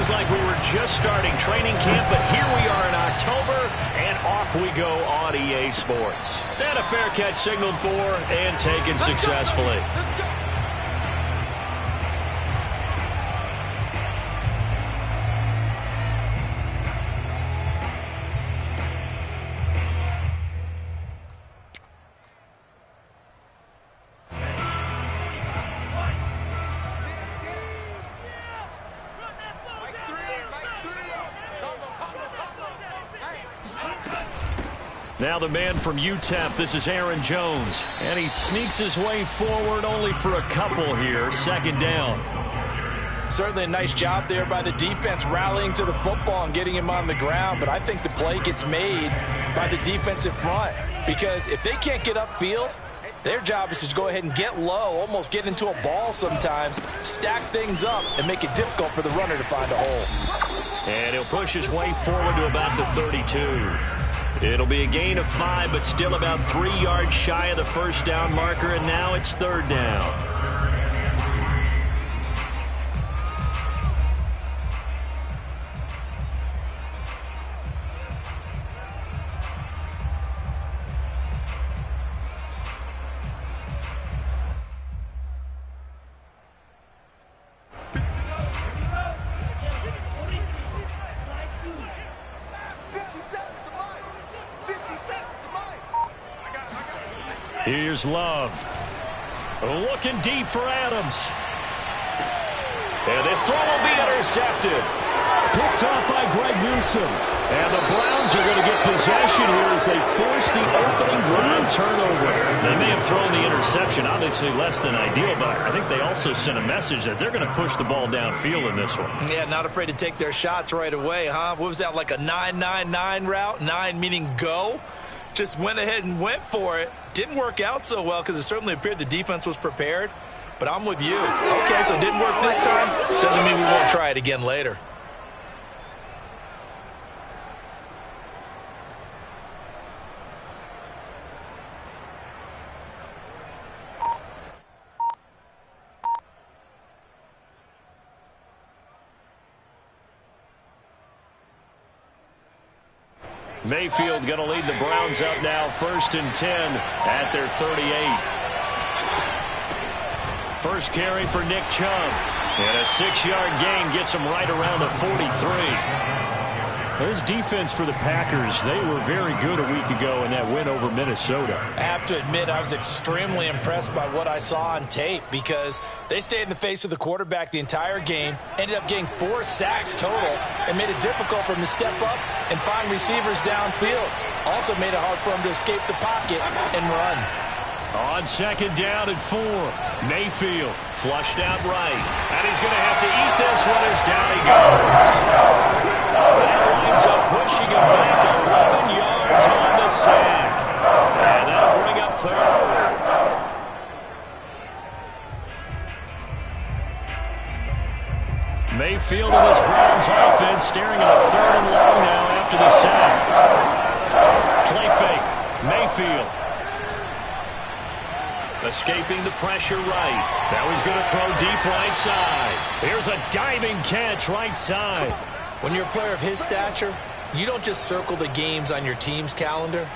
Seems like we were just starting training camp, but here we are in October, and off we go on EA Sports. And a fair catch signaled for and taken successfully. Now the man from UTEP, this is Aaron Jones. And he sneaks his way forward only for a couple here. Second down. Certainly a nice job there by the defense rallying to the football and getting him on the ground. But I think the play gets made by the defensive front. Because if they can't get upfield, their job is to go ahead and get low, almost get into a ball sometimes, stack things up, and make it difficult for the runner to find a hole. And he'll push his way forward to about the 32. It'll be a gain of 5, but still about 3 yards shy of the first down marker, and now it's third down. Here's Love. Looking deep for Adams. And this throw will be intercepted. Picked off by Greg Newsome. And the Browns are going to get possession here as they force the opening drive turnover. They may have thrown the interception, obviously less than ideal, but I think they also sent a message that they're going to push the ball downfield in this one. Yeah, not afraid to take their shots right away, huh? What was that, like a 9-9-9 route? 9 meaning go? Just went ahead and went for it. Didn't work out so well because it certainly appeared the defense was prepared. But I'm with you. Okay, so it didn't work this time. Doesn't mean we won't try it again later. Mayfield going to lead the Browns up now, 1st and 10 at their 38. First carry for Nick Chubb. And a 6-yard gain gets him right around the 43. This defense for the Packers, they were very good a week ago in that win over Minnesota. I have to admit, I was extremely impressed by what I saw on tape because they stayed in the face of the quarterback the entire game, ended up getting 4 sacks total, and made it difficult for him to step up and find receivers downfield. Also made it hard for him to escape the pocket and run. On second down and 4, Mayfield flushed out right. And he's going to have to eat this one as down he goes. That winds up pushing him back 11 yards on the sack. And that'll bring up third. Mayfield and this Browns offense staring at a 3rd and long now after the sack. Play fake. Mayfield. Escaping the pressure right. Now he's going to throw deep right side. Here's a diving catch right side. When you're a player of his stature, you don't just circle the games on your team's calendar.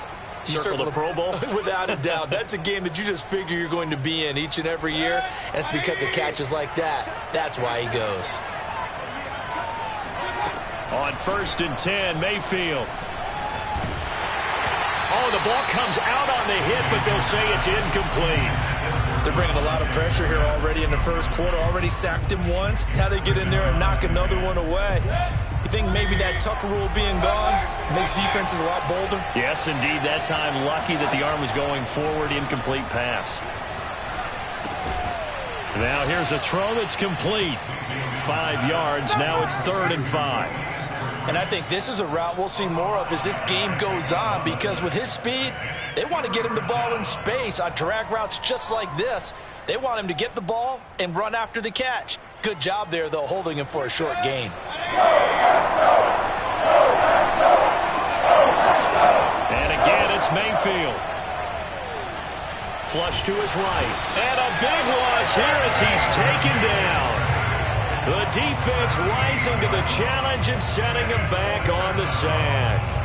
You circle the Pro Bowl? Without a doubt. That's a game that you just figure you're going to be in each and every year. And it's because of catches like that. That's why he goes. On 1st and 10, Mayfield. Oh, the ball comes out on the hit, but they'll say it's incomplete. They're bringing a lot of pressure here already in the first quarter. Already sacked him once. Now they get in there and knock another one away. You think maybe that Tucker rule being gone makes defenses a lot bolder? Yes, indeed. That time, lucky that the arm was going forward. Incomplete pass. Now here's a throw that's complete. 5 yards. Now it's 3rd and 5. And I think this is a route we'll see more of as this game goes on because with his speed, they want to get him the ball in space on drag routes just like this. They want him to get the ball and run after the catch. Good job there, though, holding him for a short gain. And again, it's Mayfield. Flush to his right. And a big loss here as he's taken down. The defense rising to the challenge and setting him back on the sack.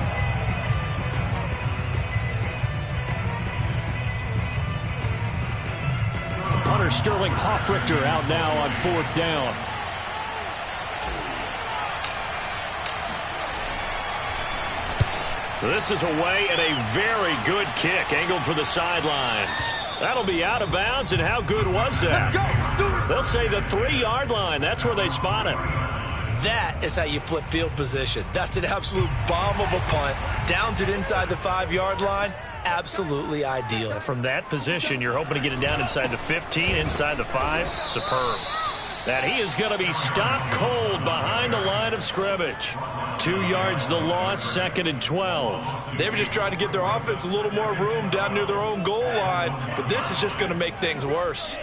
Punter Sterling Hoffrichter out now on 4th down. This is away and a very good kick angled for the sidelines. That'll be out of bounds, and how good was that? They'll say the 3-yard line. That's where they spot it. That is how you flip field position. That's an absolute bomb of a punt. Downs it inside the 5-yard line. Absolutely ideal. From that position, you're hoping to get it down inside the 15, inside the 5. Superb. That he is going to be stopped cold behind the line of scrimmage. 2 yards the loss, 2nd and 12. They were just trying to give their offense a little more room down near their own goal line, but this is just going to make things worse.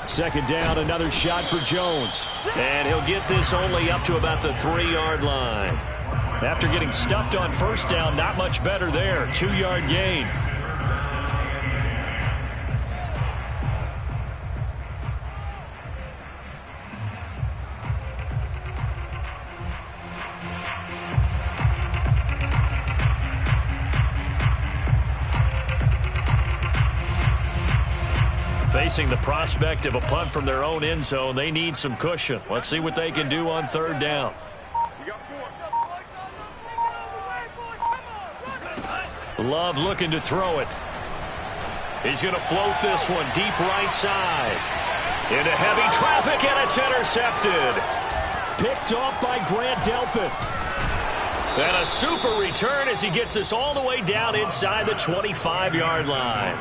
2nd down, another shot for Jones. And he'll get this only up to about the 3-yard line. After getting stuffed on 1st down, not much better there. 2-yard gain. Facing the prospect of a punt from their own end zone, they need some cushion. Let's see what they can do on 3rd down. Love looking to throw it. He's going to float this one deep right side. Into heavy traffic, and it's intercepted. Picked off by Grant Delpit. And a super return as he gets this all the way down inside the 25-yard line.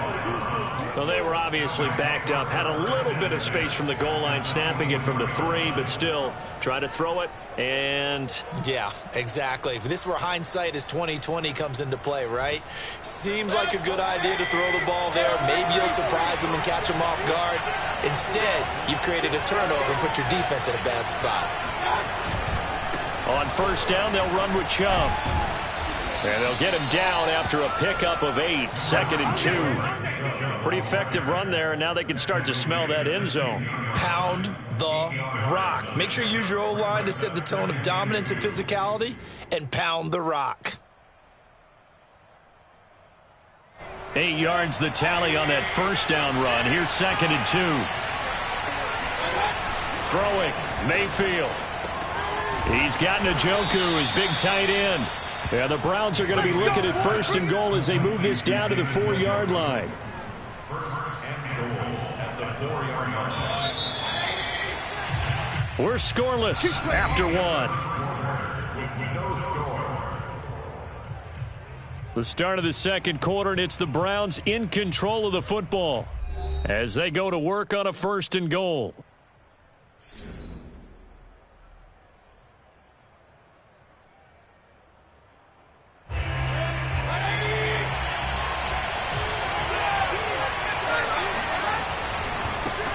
So they were obviously backed up, had a little bit of space from the goal line, snapping it from the 3, but still try to throw it, and... Yeah, exactly. This is where hindsight is 20/20 comes into play, right? Seems like a good idea to throw the ball there. Maybe you'll surprise them and catch them off guard. Instead, you've created a turnover and put your defense in a bad spot. On 1st down, they'll run with Chubb. And they'll get him down after a pickup of 8, 2nd and 2. Pretty effective run there, and now they can start to smell that end zone. Pound the rock. Make sure you use your O-line to set the tone of dominance and physicality, and pound the rock. 8 yards the tally on that 1st down run. Here's 2nd and 2. Throwing, Mayfield. He's got Njoku, his big tight end. Yeah, the Browns are going to be looking at 1st and goal as they move this down to the 4-yard line. 1st and goal at the 4-yard line. We're scoreless after 1. With no score. The start of the 2nd quarter, and it's the Browns in control of the football as they go to work on a 1st and goal.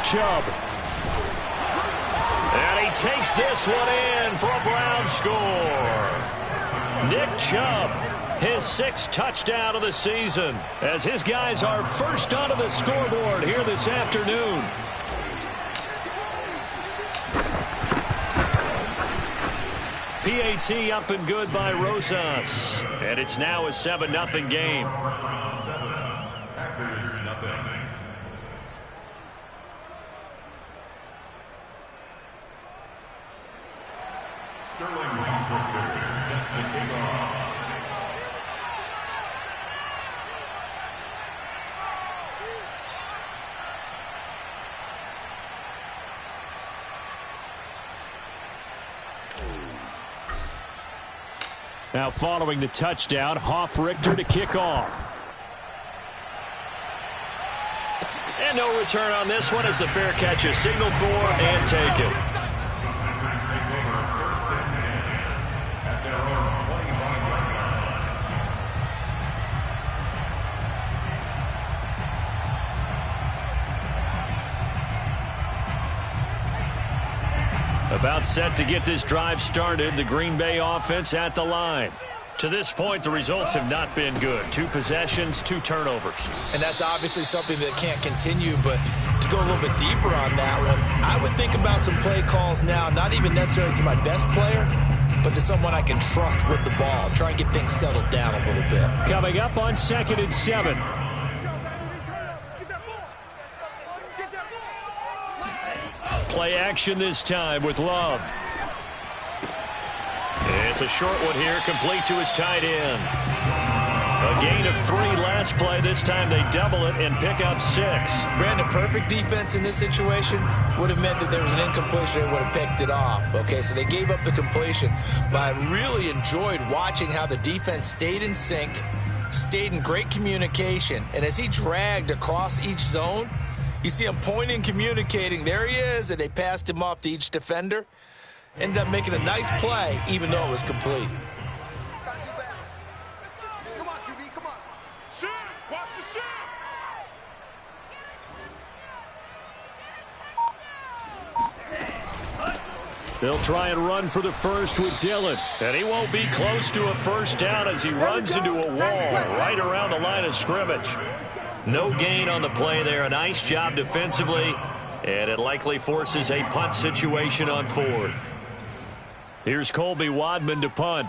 Chubb. And he takes this one in for a Brown score. Nick Chubb, his 6th touchdown of the season, as his guys are first onto the scoreboard here this afternoon. PAT up and good by Rosas. And it's now a 7-0 game. 7, Packers nothing. Sterling Hoffrichter set to kick off. Now following the touchdown, Hoffrichter to kick off. And no return on this one as the fair catch is signaled for and taken. Packers take over 1st and 10 at their own 25-yard line. About set to get this drive started. The Green Bay offense at the line. To this point, the results have not been good. 2 possessions, 2 turnovers. And that's obviously something that can't continue, but to go a little bit deeper on that one, I would think about some play calls now, not even necessarily to my best player, but to someone I can trust with the ball. Try and get things settled down a little bit. Coming up on 2nd and 7. Play action this time with Love. It's a short one here, complete to his tight end. A gain of 3 last play. This time they double it and pick up 6. Brandon, perfect defense in this situation would have meant that there was an incompletion. They would have picked it off. Okay, so they gave up the completion. But I really enjoyed watching how the defense stayed in sync, stayed in great communication. And as he dragged across each zone, you see him pointing, communicating. There he is, and they passed him off to each defender. Ended up making a nice play, even though it was complete. Come on, QB, come on. Shoot! Watch the shoot! They'll try and run for the first with Dillon. And he won't be close to a first down as he runs into a wall right around the line of scrimmage. No gain on the play there. A nice job defensively. And it likely forces a punt situation on 4th. Here's Colby Wadman to punt.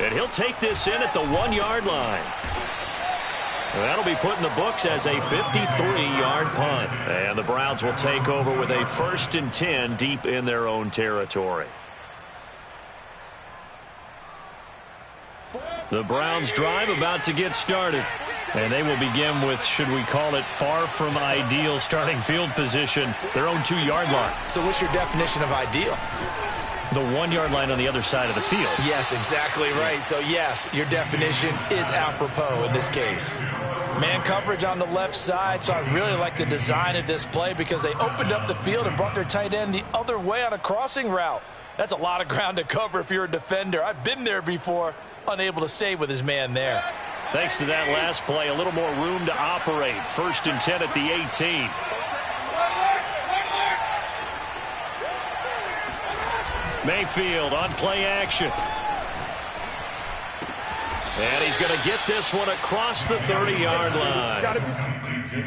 And he'll take this in at the 1-yard line. That'll be put in the books as a 53-yard punt. And the Browns will take over with a 1st and 10 deep in their own territory. The Browns drive about to get started. And they will begin with, should we call it, far from ideal starting field position, their own 2-yard line. So what's your definition of ideal? The 1-yard line on the other side of the field. Yes, exactly right. So, yes, your definition is apropos in this case. Man coverage on the left side, so I really like the design of this play because they opened up the field and brought their tight end the other way on a crossing route. That's a lot of ground to cover if you're a defender. I've been there before, unable to stay with his man there. Thanks to that last play, a little more room to operate. 1st and 10 at the 18. Mayfield on play action. And he's going to get this one across the 30-yard line.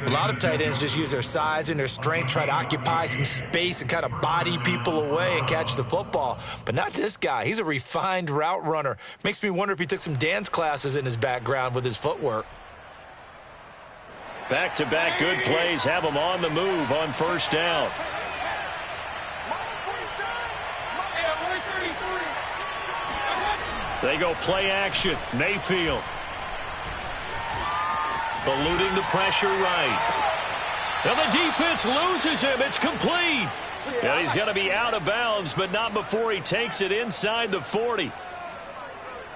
A lot of tight ends just use their size and their strength, try to occupy some space and kind of body people away and catch the football. But not this guy. He's a refined route runner. Makes me wonder if he took some dance classes in his background with his footwork. Back-to-back good plays have him on the move on 1st down. They go play action. Mayfield. Eluding the pressure right. And the defense loses him. It's complete. And he's going to be out of bounds, but not before he takes it inside the 40.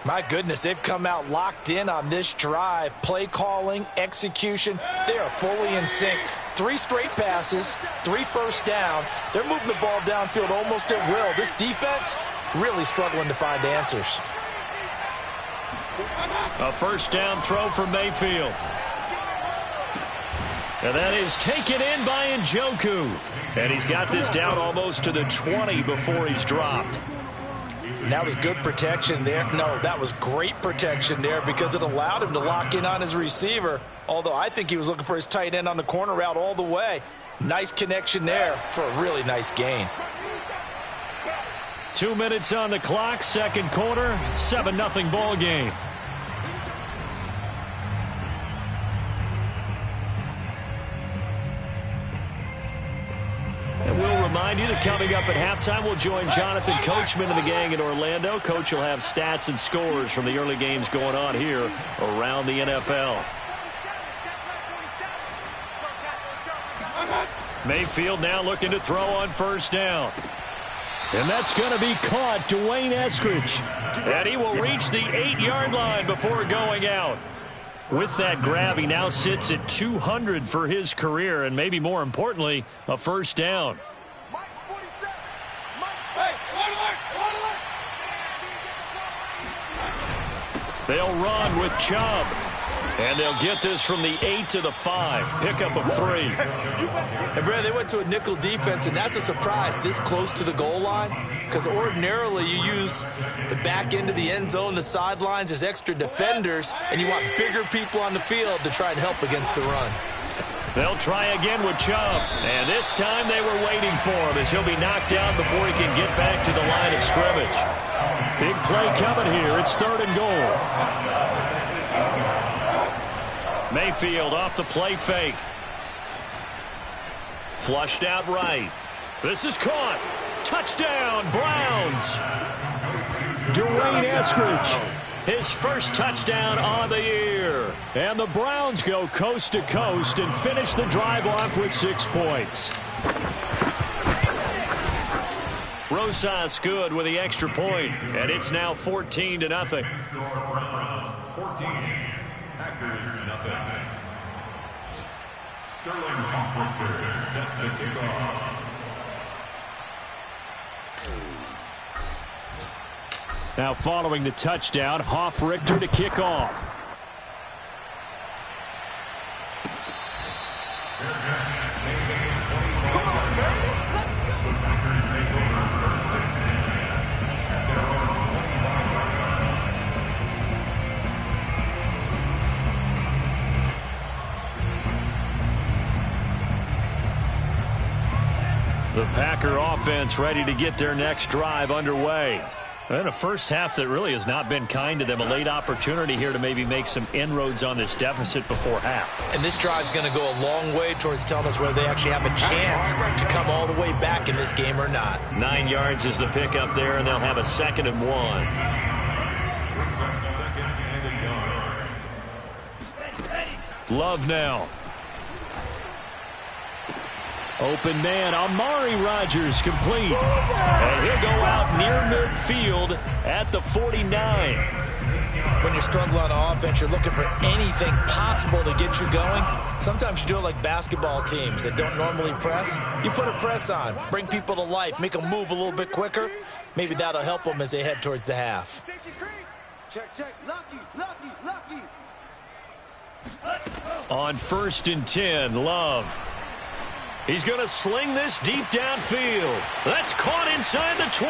My goodness, they've come out locked in on this drive. Play calling, execution, they are fully in sync. 3 straight passes, 3 first downs. They're moving the ball downfield almost at will. This defense really struggling to find answers. A 1st down throw for Mayfield. And that is taken in by Njoku. And he's got this down almost to the 20 before he's dropped. And that was good protection there. No, that was great protection there because it allowed him to lock in on his receiver. Although I think he was looking for his tight end on the corner route all the way. Nice connection there for a really nice gain. 2 minutes on the clock, 2nd quarter, 7-0 ball game. And we'll remind you that coming up at halftime, we'll join Jonathan Coachman and the gang in Orlando. Coach will have stats and scores from the early games going on here around the NFL. Mayfield now looking to throw on 1st down. And that's going to be caught. Dwayne Eskridge. And he will reach the 8-yard line before going out. With that grab, he now sits at 200 for his career, and maybe more importantly, a 1st down. They'll run with Chubb. And they'll get this from the 8 to the 5. Pickup of 3. And Brad, they went to a nickel defense, and that's a surprise this close to the goal line, because ordinarily you use the back end of the end zone, the sidelines as extra defenders, and you want bigger people on the field to try and help against the run. They'll try again with Chubb, and this time they were waiting for him as he'll be knocked down before he can get back to the line of scrimmage. Big play coming here. It's 3rd and goal. Mayfield off the play fake. Flushed out right. This is caught. Touchdown, Browns. Dwayne Eskridge, his first touchdown on the year. And the Browns go coast to coast and finish the drive off with 6 points. Rosas good with the extra point, and it's now 14-0. Score Browns 14, Packers nothing. Sterling Hofrichter set to kick off. Now following the touchdown, Hofrichter to kick off. The Packer offense ready to get their next drive underway. And a first half that really has not been kind to them. A late opportunity here to maybe make some inroads on this deficit before half. And this drive's going to go a long way towards telling us whether they actually have a chance to come all the way back in this game or not. 9 yards is the pickup there, and they'll have a 2nd and 1. Love now. Open man, Amari Rodgers complete. And he'll go out near midfield at the 49. When you're struggling on offense, you're looking for anything possible to get you going. Sometimes you do it like basketball teams that don't normally press. You put a press on, bring people to life, make them move a little bit quicker. Maybe that'll help them as they head towards the half. Check, check. Lucky, lucky, lucky. On 1st and 10, Love. He's going to sling this deep downfield. That's caught inside the 20.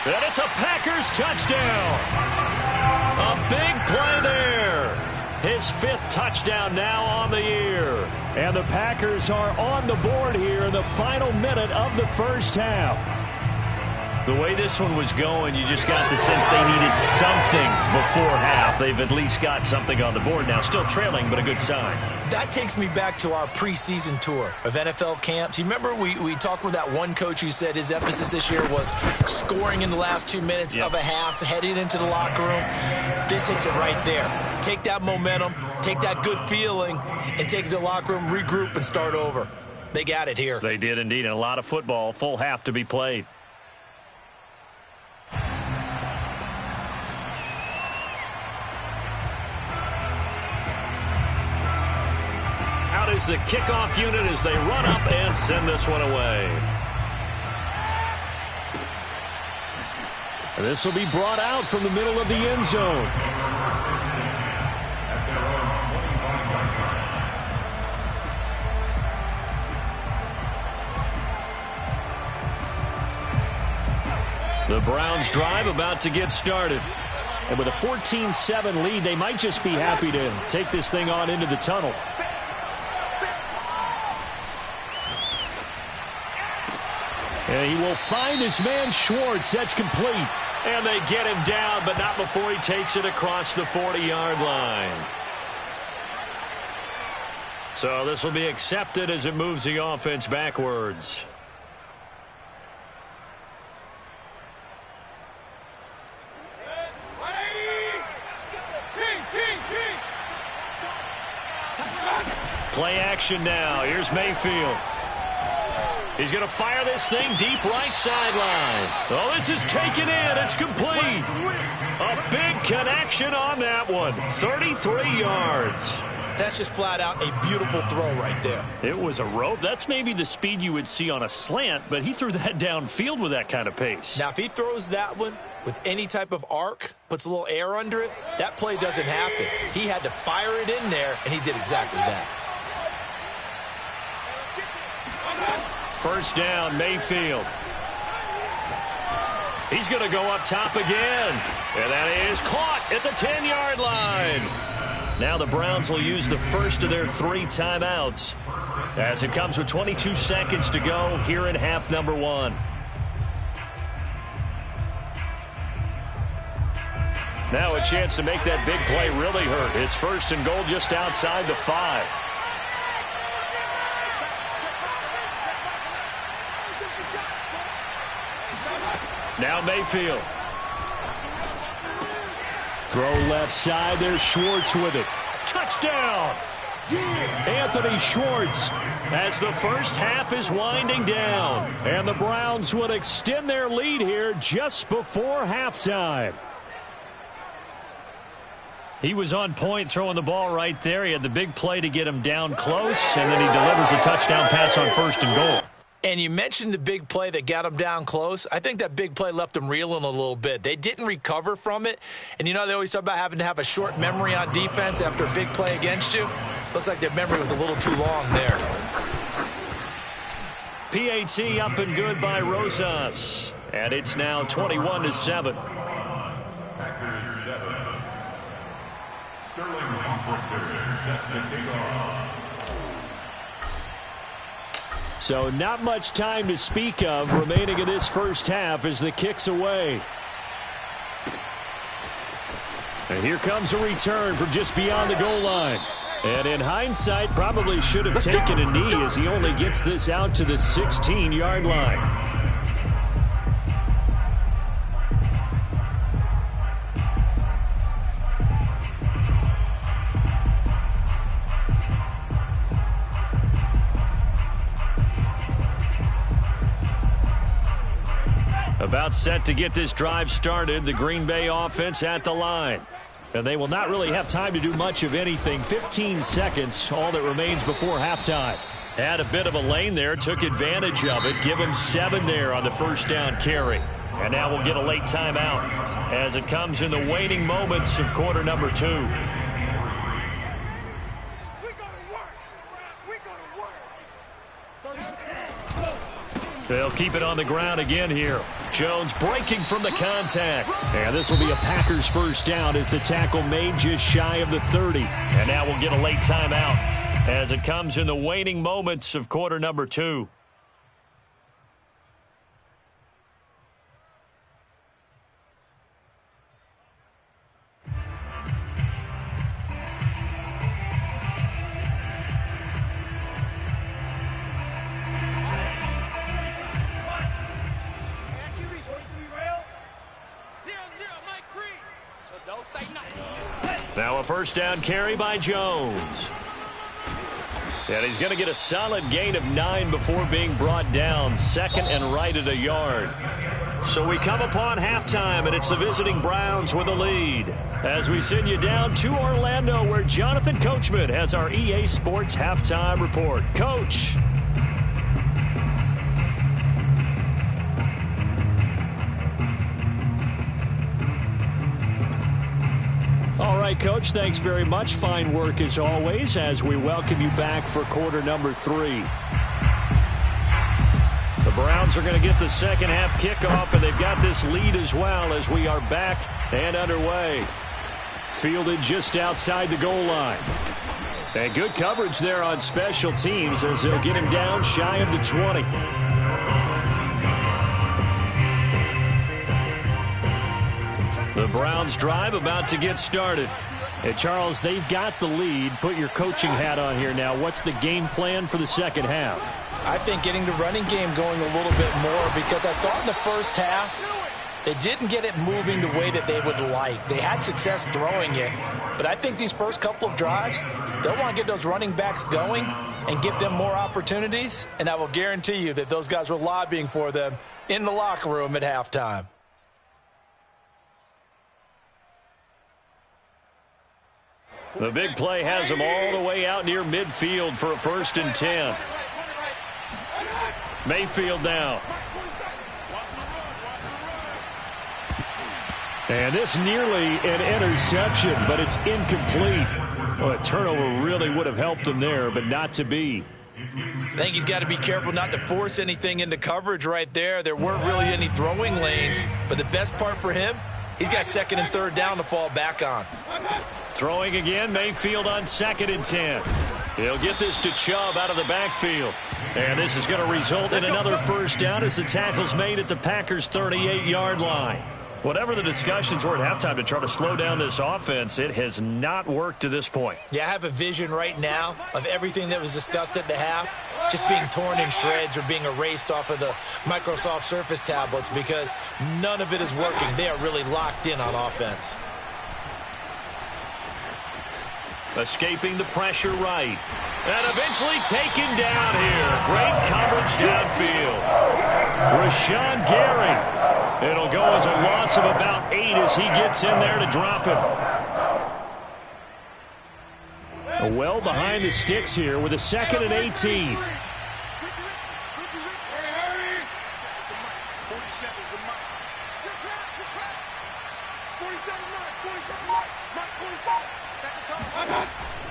And it's a Packers touchdown. A big play there. His 5th touchdown now on the year. And the Packers are on the board here in the final minute of the first half. The way this one was going, you just got the sense they needed something before half. They've at least got something on the board now. Still trailing, but a good sign. That takes me back to our preseason tour of NFL camps. You remember we talked with that one coach who said his emphasis this year was scoring in the last 2 minutes of a half, heading into the locker room. This hits it right there. Take that momentum, take that good feeling, and take it to the locker room, regroup, and start over. They got it here. They did indeed, and a lot of football, full half to be played. Out is the kickoff unit as they run up and send this one away. This will be brought out from the middle of the end zone. The Browns drive about to get started. And with a 14-7 lead, they might just be happy to take this thing on into the tunnel. And he will find his man Schwartz. That's complete. And they get him down, but not before he takes it across the 40-yard line. So this will be accepted as it moves the offense backwards. Play action now. Here's Mayfield. He's going to fire this thing deep right sideline. Oh, this is taken in. It's complete. A big connection on that one. 33 yards. That's just flat out a beautiful throw right there. It was a rope. That's maybe the speed you would see on a slant, but he threw that downfield with that kind of pace. Now, if he throws that one with any type of arc, puts a little air under it, that play doesn't happen. He had to fire it in there, and he did exactly that. First down, Mayfield. He's going to go up top again. And that is caught at the 10-yard line. Now the Browns will use the first of their 3 timeouts as it comes with 22 seconds to go here in half number 1. Now a chance to make that big play really hurt. It's first and goal just outside the 5. Now Mayfield. Throw left side. There's Schwartz with it. Touchdown! Anthony Schwartz as the first half is winding down. And the Browns would extend their lead here just before halftime. He was on point throwing the ball right there. He had the big play to get him down close, and then he delivers a touchdown pass on first and goal. And you mentioned the big play that got him down close. I think that big play left him reeling a little bit. They didn't recover from it. And, you know, they always talk about having to have a short memory on defense after a big play against you. Looks like their memory was a little too long there. PAT up and good by Rosas. And it's now 21-7. Packers 7. Sterling Winford set to kick off. So not much time to speak of remaining in this first half as the kick's away. And here comes a return from just beyond the goal line. And in hindsight, probably should have taken a knee as he only gets this out to the 16-yard line. About set to get this drive started, the Green Bay offense at the line. And they will not really have time to do much of anything. 15 seconds, all that remains before halftime. Had a bit of a lane there, took advantage of it. Give him 7 there on the first down carry. And now we'll get a late timeout as it comes in the waning moments of quarter number 2. They'll keep it on the ground again here. Jones breaking from the contact. And this will be a Packers first down as the tackle made just shy of the 30. And now we'll get a late timeout as it comes in the waning moments of quarter number 2. Now a first down carry by Jones. And he's going to get a solid gain of 9 before being brought down. Second and right at a yard. So we come upon halftime, and it's the visiting Browns with a lead. As we send you down to Orlando, where Jonathan Coachman has our EA Sports halftime report. Coach. All right, Coach, thanks very much. Fine work as always as we welcome you back for quarter number 3. The Browns are going to get the second half kickoff, and they've got this lead as well as we are back and underway. Fielded just outside the goal line. And good coverage there on special teams as they'll get him down shy of the 20. The Browns drive about to get started. And Charles, they've got the lead. Put your coaching hat on here now. What's the game plan for the second half? I think getting the running game going a little bit more, because I thought in the first half they didn't get it moving the way that they would like. They had success throwing it, but I think these first couple of drives, they'll want to get those running backs going and give them more opportunities, and I will guarantee you that those guys were lobbying for them in the locker room at halftime. The big play has him all the way out near midfield for a 1st and 10. Mayfield now. And this nearly an interception, but it's incomplete. Well, a turnover really would have helped him there, but not to be. I think he's got to be careful not to force anything into coverage right there. There weren't really any throwing lanes, but the best part for him, he's got 2nd and 3rd down to fall back on. Throwing again, Mayfield on 2nd and 10. He'll get this to Chubb out of the backfield. And this is going to result in another 1st down as the tackle's made at the Packers' 38-yard line. Whatever the discussions were at halftime to try to slow down this offense, it has not worked to this point. Yeah, I have a vision right now of everything that was discussed at the half just being torn in shreds or being erased off of the Microsoft Surface tablets because none of it is working. They are really locked in on offense. Escaping the pressure right. And eventually taken down here. Great coverage downfield. Rashawn Gary. It'll go as a loss of about 8 as he gets in there to drop him. Well behind the sticks here with a 2nd and 18.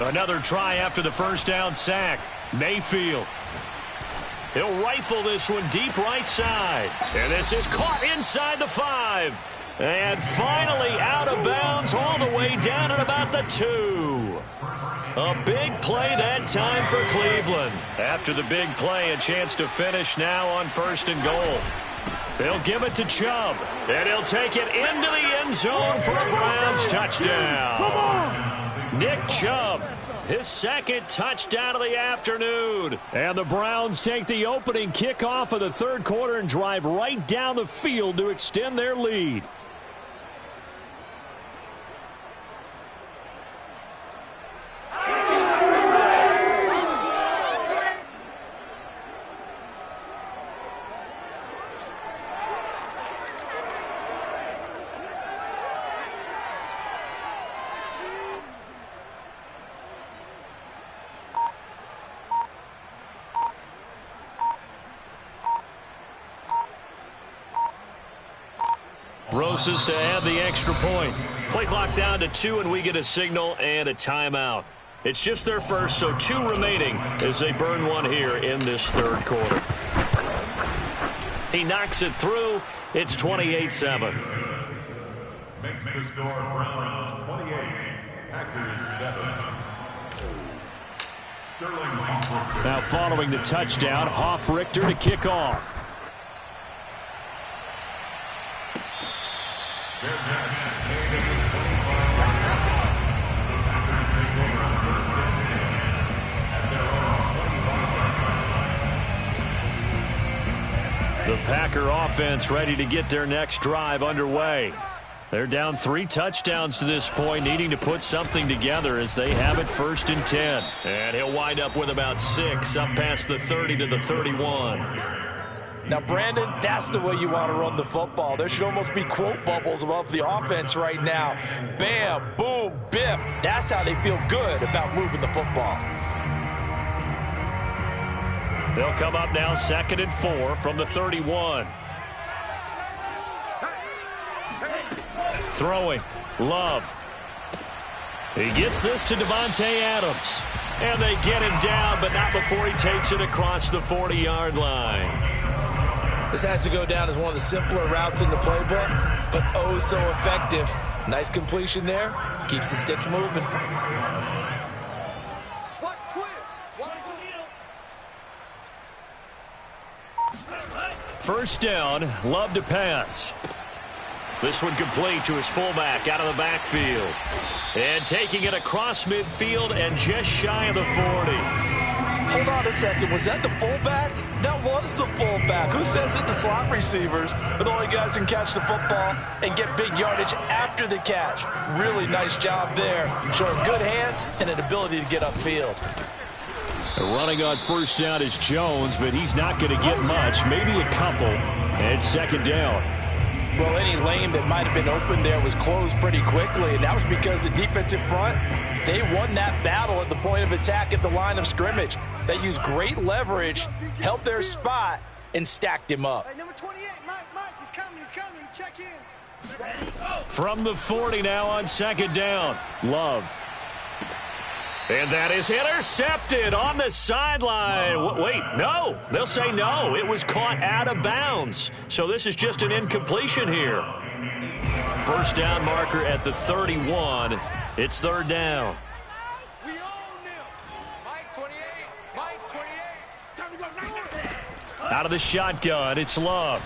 Another try after the 1st down sack. Mayfield. He'll rifle this one deep right side. And this is caught inside the 5. And finally out of bounds all the way down at about the 2. A big play that time for Cleveland. After the big play, a chance to finish now on 1st and goal. They'll give it to Chubb. And he'll take it into the end zone for a Browns touchdown. Come on! Nick Chubb. His 2nd touchdown of the afternoon. And the Browns take the opening kickoff of the 3rd quarter and drive right down the field to extend their lead. Rosas to add the extra point. Play clock down to 2, and we get a signal and a timeout. It's just their first, so 2 remaining as they burn one here in this 3rd quarter. He knocks it through. It's 28-7. Makes the score Browns 28, Packers 7. Sterling Hoff-Richter. Now following the touchdown, Hoff-Richter to kick off. Their catch made at the 25-yard line. The Packers take over on 1st and 10 at their own 25-yard line. The Packer offense ready to get their next drive underway. They're down 3 touchdowns to this point, needing to put something together as they have it 1st and 10. And he'll wind up with about 6 up past the 30 to the 31. Now, Brandon, that's the way you want to run the football. There should almost be quote bubbles above the offense right now. Bam, boom, biff. That's how they feel good about moving the football. They'll come up now 2nd and 4 from the 31. Throwing. Love. He gets this to Devontae Adams. And they get him down, but not before he takes it across the 40-yard line. This has to go down as one of the simpler routes in the playbook, but oh so effective. Nice completion there. Keeps the sticks moving. First down, Love to pass. This one complete to his fullback out of the backfield. And taking it across midfield and just shy of the 40. Hold on a second. Was that the fullback? That was the fullback. Who says it to slot receivers? But the only guys who can catch the football and get big yardage after the catch. Really nice job there. Showing good hands and an ability to get upfield. Running on first down is Jones, but he's not going to get much. Maybe a couple. And 2nd down. Well, any lane that might have been open there was closed pretty quickly, and that was because the defensive front, they won that battle at the point of attack at the line of scrimmage. They used great leverage, held their spot, and stacked him up. Hey, number 28, Mike, he's coming, check in. From the 40 now on second down. Love. And that is intercepted on the sideline. Wait, no. They'll say no. It was caught out of bounds. So this is just an incompletion here. First down marker at the 31. It's third down. We own this. Mike 28, time to go. Out of the shotgun, it's Love.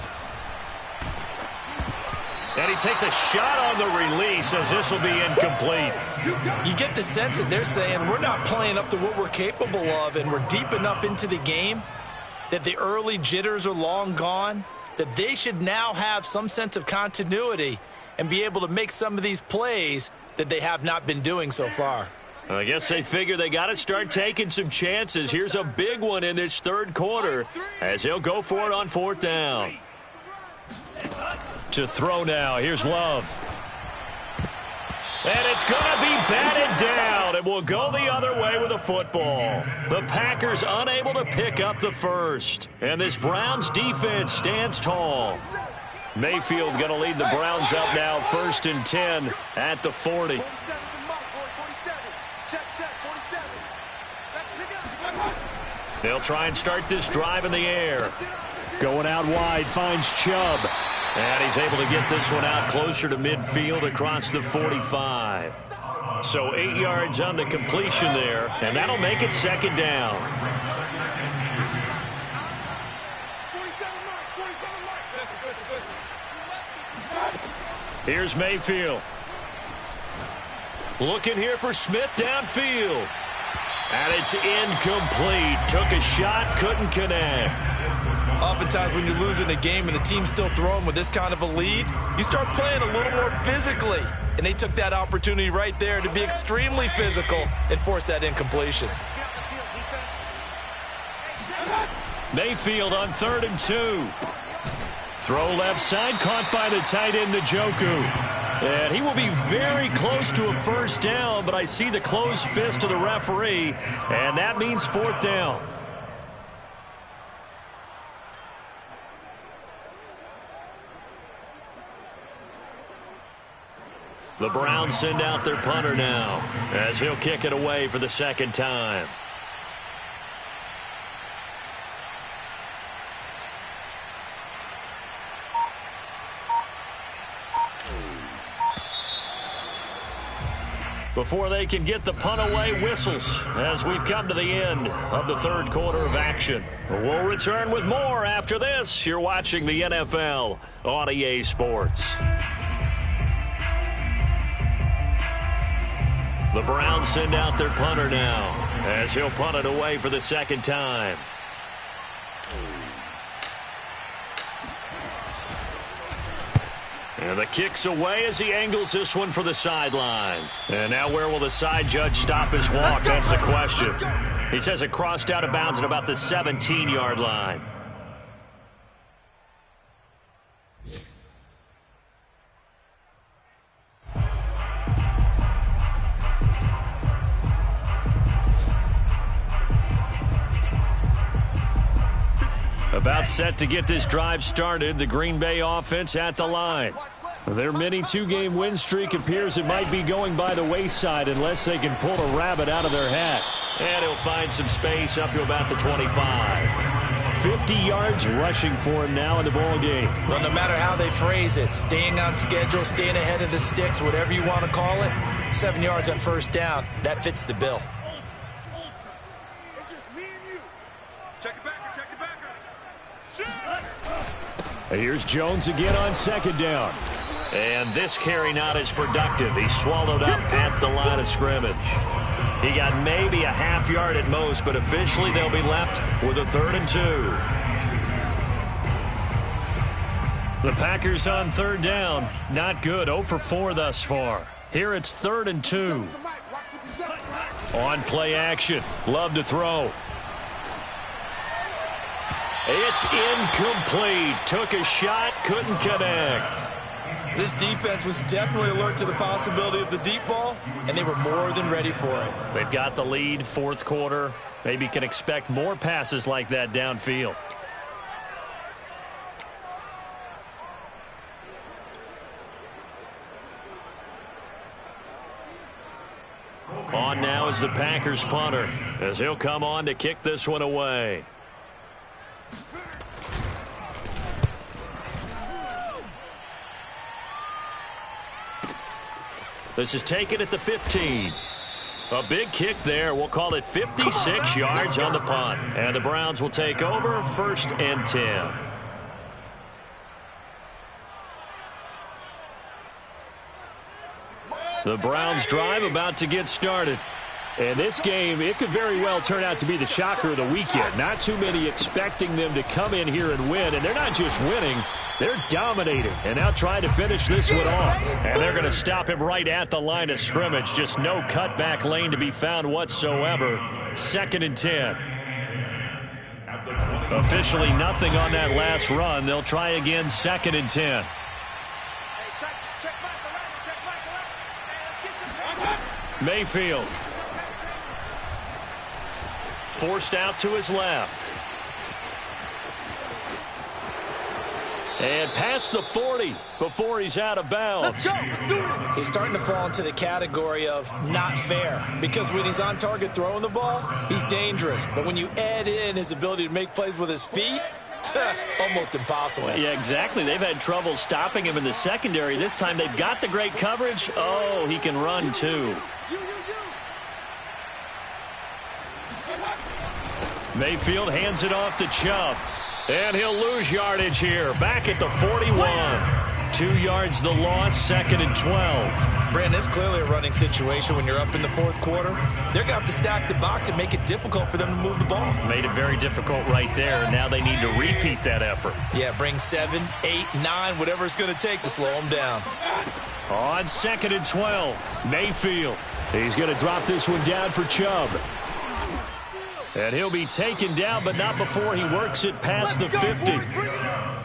And he takes a shot on the release as this will be incomplete. You get the sense that they're saying we're not playing up to what we're capable of, and we're deep enough into the game that the early jitters are long gone, that they should now have some sense of continuity and be able to make some of these plays that they have not been doing so far. I guess they figure they got to start taking some chances. Here's a big one in this third quarter as he'll go for it on fourth down. To throw now. Here's Love. And it's going to be batted down. It will go the other way with the football. The Packers unable to pick up the first. And this Browns defense stands tall. Mayfield going to lead the Browns up now, 1st and 10 at the 40. They'll try and start this drive in the air. Going out wide, finds Chubb. And he's able to get this one out closer to midfield across the 45. So 8 yards on the completion there, and that'll make it second down. Here's Mayfield. Looking here for Smith downfield. And it's incomplete. Took a shot, couldn't connect. Oftentimes when you're losing a game and the team's still throwing with this kind of a lead, you start playing a little more physically. And they took that opportunity right there to be extremely physical and force that incompletion. Mayfield on 3rd and 2. Throw left side, caught by the tight end, Njoku. And he will be very close to a first down, but I see the closed fist of the referee, and that means fourth down. The Browns send out their punter now as he'll kick it away for the second time. Before they can get the punt away, whistles as we've come to the end of the third quarter of action. We'll return with more after this. You're watching the NFL on EA Sports. The Browns send out their punter now as he'll punt it away for the second time. And the kick's away as he angles this one for the sideline. And now where will the side judge stop his walk? That's the question. He says it crossed out of bounds at about the 17-yard line. About set to get this drive started. The Green Bay offense at the line. Their mini two-game win streak appears it might be going by the wayside unless they can pull a rabbit out of their hat. And he'll find some space up to about the 25. 50 yards rushing for him now in the ball game. Well, no matter how they phrase it, staying on schedule, staying ahead of the sticks, whatever you want to call it, 7 yards on first down, that fits the bill. It's just me and you. Check it back. Here's Jones again on second down. And this carry not as productive. He's swallowed up at the line of scrimmage. He got maybe a half yard at most, but officially they'll be left with a 3rd and 2. The Packers on third down. Not good. 0 for 4 thus far. Here it's 3rd and 2. On play action. Love to throw. It's incomplete. Took a shot, couldn't connect. This defense was definitely alert to the possibility of the deep ball, and they were more than ready for it. They've got the lead, fourth quarter. Maybe can expect more passes like that downfield. On now is the Packers punter, as he'll come on to kick this one away. This is taken at the 15. A big kick there. We'll call it 56 yards on the punt. And the Browns will take over, 1st and 10. The Browns drive about to get started. And this game, it could very well turn out to be the shocker of the weekend. Not too many expecting them to come in here and win. And they're not just winning, they're dominating. And now trying to finish this one off. And they're going to stop him right at the line of scrimmage. Just no cutback lane to be found whatsoever. 2nd and 10. Officially nothing on that last run. They'll try again, 2nd and 10. Mayfield. Forced out to his left. And past the 40 before he's out of bounds. He's starting to fall into the category of not fair, because when he's on target throwing the ball, he's dangerous. But when you add in his ability to make plays with his feet, almost impossible. Yeah, exactly. They've had trouble stopping him in the secondary. This time they've got the great coverage. Oh, he can run too. Mayfield hands it off to Chubb. And he'll lose yardage here. Back at the 41. 2 yards the loss, 2nd and 12. Brandon, it's clearly a running situation when you're up in the 4th quarter. They're going to have to stack the box and make it difficult for them to move the ball. Made it very difficult right there. Now they need to repeat that effort. Yeah, bring 7, 8, 9, whatever it's going to take to slow them down. On 2nd and 12, Mayfield. He's going to drop this one down for Chubb. And he'll be taken down, but not before he works it past the 50.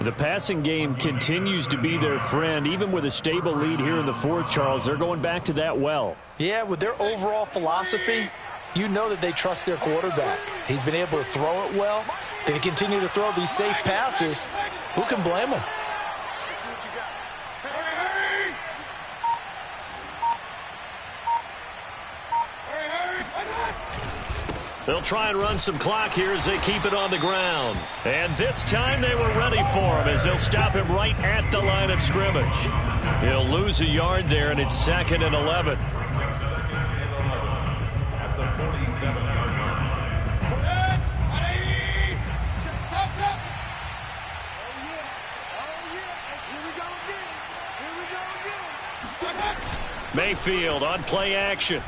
The passing game continues to be their friend. Even with a stable lead here in the 4th, Charles, they're going back to that well. Yeah, with their overall philosophy, you know that they trust their quarterback. He's been able to throw it well. They continue to throw these safe passes. Who can blame them? They'll try and run some clock here as they keep it on the ground. And this time they were ready for him as they'll stop him right at the line of scrimmage. He'll lose a yard there, and it's 2nd and 11. At the 47-yard line. Mayfield on play action.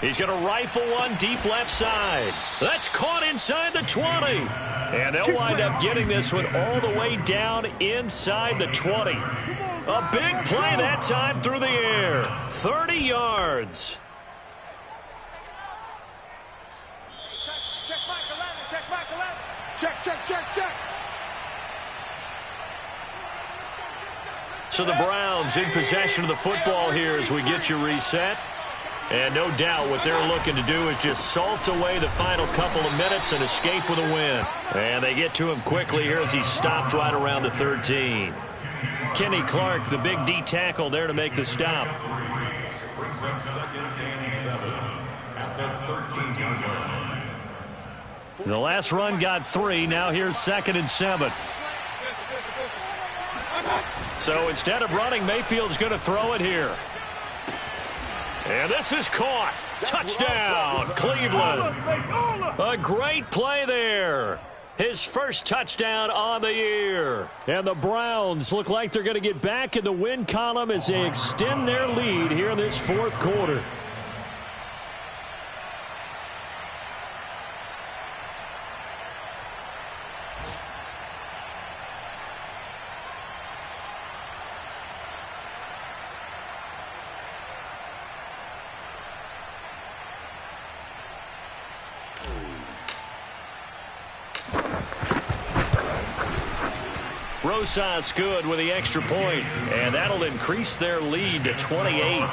He's going to rifle one deep left side. That's caught inside the 20. And they'll wind up getting this one all the way down inside the 20. A big play that time through the air. 30 yards. Check Mike 11. Check Mike 11. Check. So the Browns in possession of the football here as we get you reset. And no doubt what they're looking to do is just salt away the final couple of minutes and escape with a win. And they get to him quickly here as he stopped right around the 13. Kenny Clark, the big D tackle there to make the stop. Brings up 2nd and 7 at the 13-yard line. The last run got 3. Now here's 2nd and 7. So instead of running, Mayfield's going to throw it here. And this is caught. Touchdown, Cleveland. A great play there. His first touchdown on the year. And the Browns look like they're going to get back in the win column as they extend their lead here in this 4th quarter. Rosas good with the extra point, and that'll increase their lead to 28.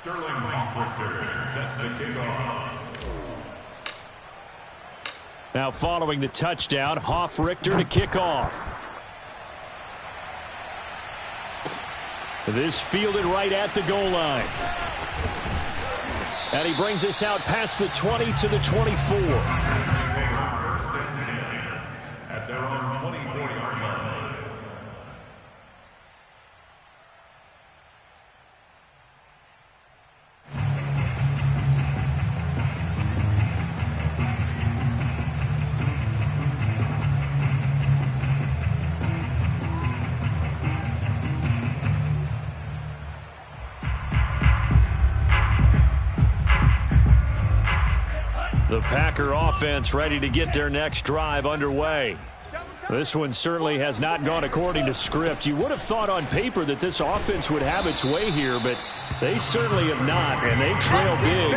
Sterling Hoff-Richter set to kick off. Now following the touchdown, Hoff-Richter to kick off. This fielded right at the goal line. And he brings us out past the 20 to the 24. First and 10 at their own 24-yard line. The Packer offense ready to get their next drive underway. This one certainly has not gone according to script. You would have thought on paper that this offense would have its way here, but they certainly have not, and they trail big.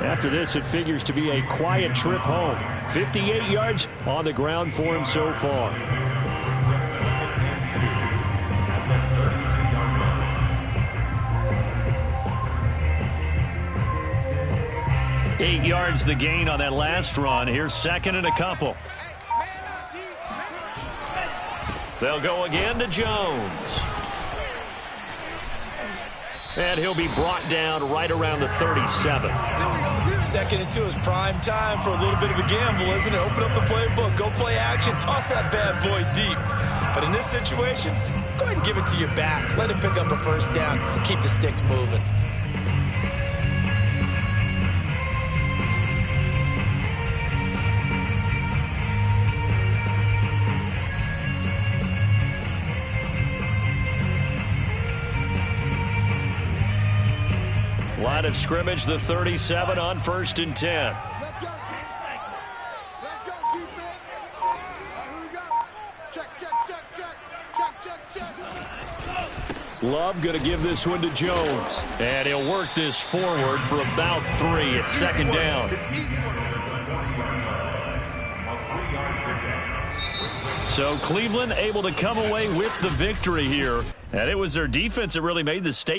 After this, it figures to be a quiet trip home. 58 yards on the ground for him so far. 8 yards the gain on that last run. Here's second and a couple. They'll go again to Jones. And he'll be brought down right around the 37. Second and 2 is prime time for a little bit of a gamble, isn't it? Open up the playbook, go play action, toss that bad boy deep. But in this situation, go ahead and give it to your back. Let him pick up a first down. Keep the sticks moving. Line of scrimmage, the 37 on 1st and 10. Let's go. Let's go, defense. Here we go. Check, check, check, check. Check, check, check. Love going to give this one to Jones. And he'll work this forward for about 3 at second down. So Cleveland able to come away with the victory here. And it was their defense that really made the statement.